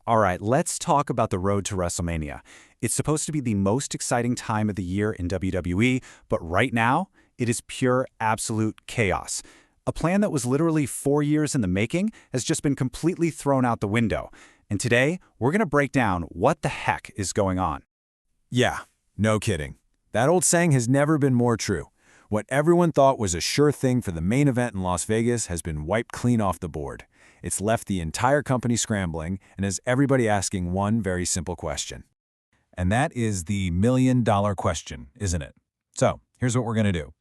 All right, let's talk about the road to WrestleMania. It's supposed to be the most exciting time of the year in WWE, but right now, it is pure, absolute chaos. A plan that was literally 4 years in the making has just been completely thrown out the window. And today, we're going to break down what the heck is going on. Yeah, no kidding. That old saying has never been more true. What everyone thought was a sure thing for the main event in Las Vegas has been wiped clean off the board. It's left the entire company scrambling and has everybody asking one very simple question. And that is the million-dollar question, isn't it? So, here's what we're going to do.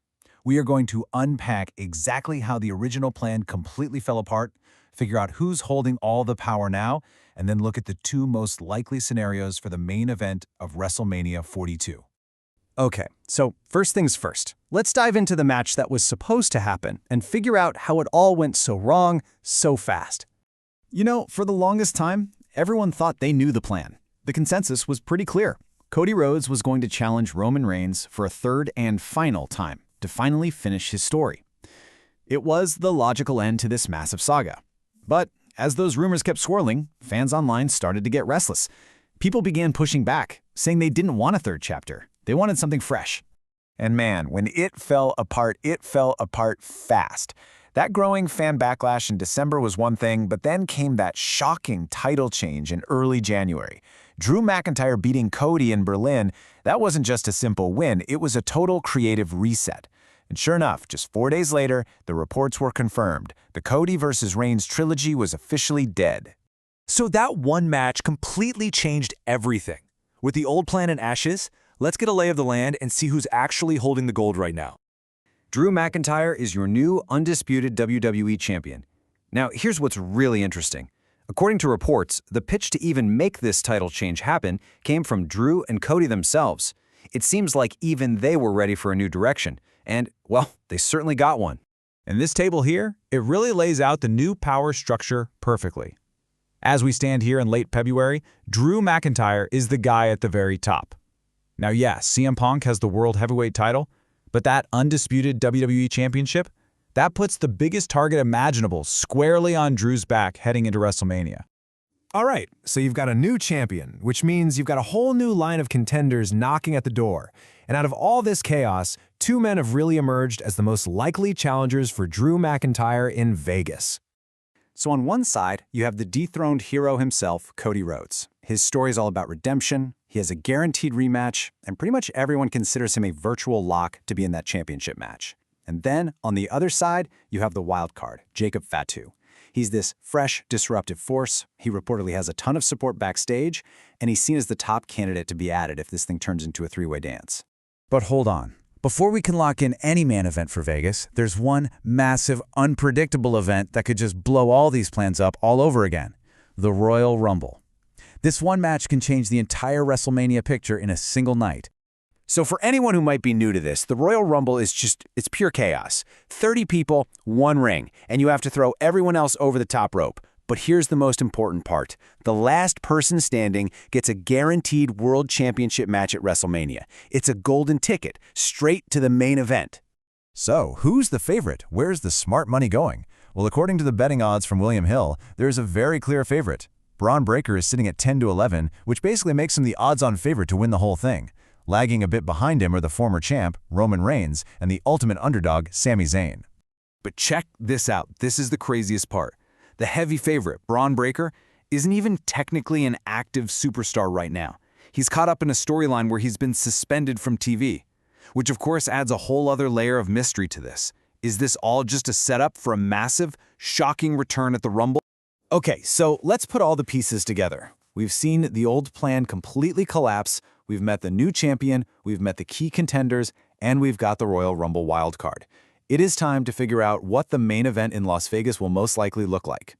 We are going to unpack exactly how the original plan completely fell apart, figure out who's holding all the power now, and then look at the two most likely scenarios for the main event of WrestleMania 42. Okay, so first things first. Let's dive into the match that was supposed to happen and figure out how it all went so wrong so fast. You know, for the longest time, everyone thought they knew the plan. The consensus was pretty clear. Cody Rhodes was going to challenge Roman Reigns for a third and final time to finally finish his story. It was the logical end to this massive saga. But as those rumors kept swirling, fans online started to get restless. People began pushing back, saying they didn't want a third chapter. They wanted something fresh. And man, when it fell apart fast. That growing fan backlash in December was one thing, but then came that shocking title change in early January. Drew McIntyre beating Cody in Berlin, that wasn't just a simple win, it was a total creative reset. And sure enough, just 4 days later, the reports were confirmed. The Cody versus Reigns trilogy was officially dead. So that one match completely changed everything. With the old plan in ashes, let's get a lay of the land and see who's actually holding the gold right now. Drew McIntyre is your new undisputed WWE champion. Now, here's what's really interesting. According to reports, the pitch to even make this title change happen came from Drew and Cody themselves. It seems like even they were ready for a new direction. And, well, they certainly got one. And this table here, it really lays out the new power structure perfectly. As we stand here in late February, Drew McIntyre is the guy at the very top. Now, yes, CM Punk has the World Heavyweight title, but that undisputed WWE Championship, that puts the biggest target imaginable squarely on Drew's back heading into WrestleMania. All right, so you've got a new champion, which means you've got a whole new line of contenders knocking at the door. And out of all this chaos, two men have really emerged as the most likely challengers for Drew McIntyre in Vegas. So on one side, you have the dethroned hero himself, Cody Rhodes. His story is all about redemption, he has a guaranteed rematch, and pretty much everyone considers him a virtual lock to be in that championship match. And then, on the other side, you have the wild card, Jacob Fatu. He's this fresh, disruptive force, he reportedly has a ton of support backstage, and he's seen as the top candidate to be added if this thing turns into a three-way dance. But hold on. Before we can lock in any main event for Vegas, there's one massive, unpredictable event that could just blow all these plans up all over again. The Royal Rumble. This one match can change the entire WrestleMania picture in a single night. So for anyone who might be new to this, the Royal Rumble is it's pure chaos. 30 people, one ring, and you have to throw everyone else over the top rope. But here's the most important part. The last person standing gets a guaranteed World Championship match at WrestleMania. It's a golden ticket, straight to the main event. So, who's the favorite? Where's the smart money going? Well, according to the betting odds from William Hill, there's a very clear favorite. Bron Breakker is sitting at 10-11, which basically makes him the odds-on favorite to win the whole thing. Lagging a bit behind him are the former champ, Roman Reigns, and the ultimate underdog, Sami Zayn. But check this out. This is the craziest part. The heavy favorite, Bron Breakker, isn't even technically an active superstar right now. He's caught up in a storyline where he's been suspended from TV, which of course adds a whole other layer of mystery to this. Is this all just a setup for a massive, shocking return at the Rumble? Okay, so let's put all the pieces together. We've seen the old plan completely collapse, we've met the new champion, we've met the key contenders, and we've got the Royal Rumble wildcard. It is time to figure out what the main event in Las Vegas will most likely look like.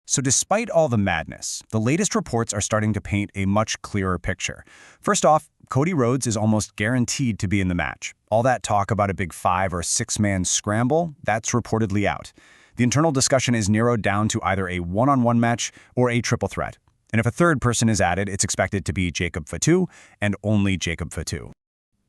So despite all the madness, the latest reports are starting to paint a much clearer picture. First off, Cody Rhodes is almost guaranteed to be in the match. All that talk about a big 5- or 6-man scramble, that's reportedly out. The internal discussion is narrowed down to either a one-on-one match or a triple threat. And if a third person is added, it's expected to be Jacob Fatu and only Jacob Fatu.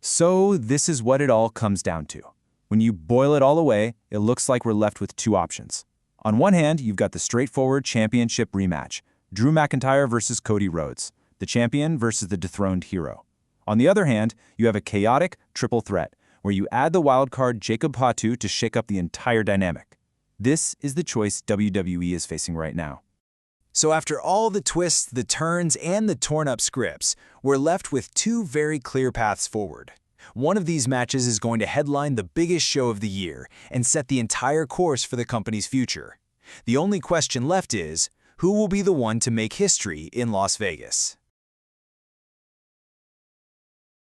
So this is what it all comes down to. When you boil it all away, it looks like we're left with two options. On one hand, you've got the straightforward championship rematch. Drew McIntyre versus Cody Rhodes, the champion versus the dethroned hero. On the other hand, you have a chaotic triple threat, where you add the wildcard Jacob Fatu to shake up the entire dynamic. This is the choice WWE is facing right now. So after all the twists, the turns, and the torn-up scripts, we're left with two very clear paths forward. One of these matches is going to headline the biggest show of the year and set the entire course for the company's future. The only question left is, who will be the one to make history in Las Vegas?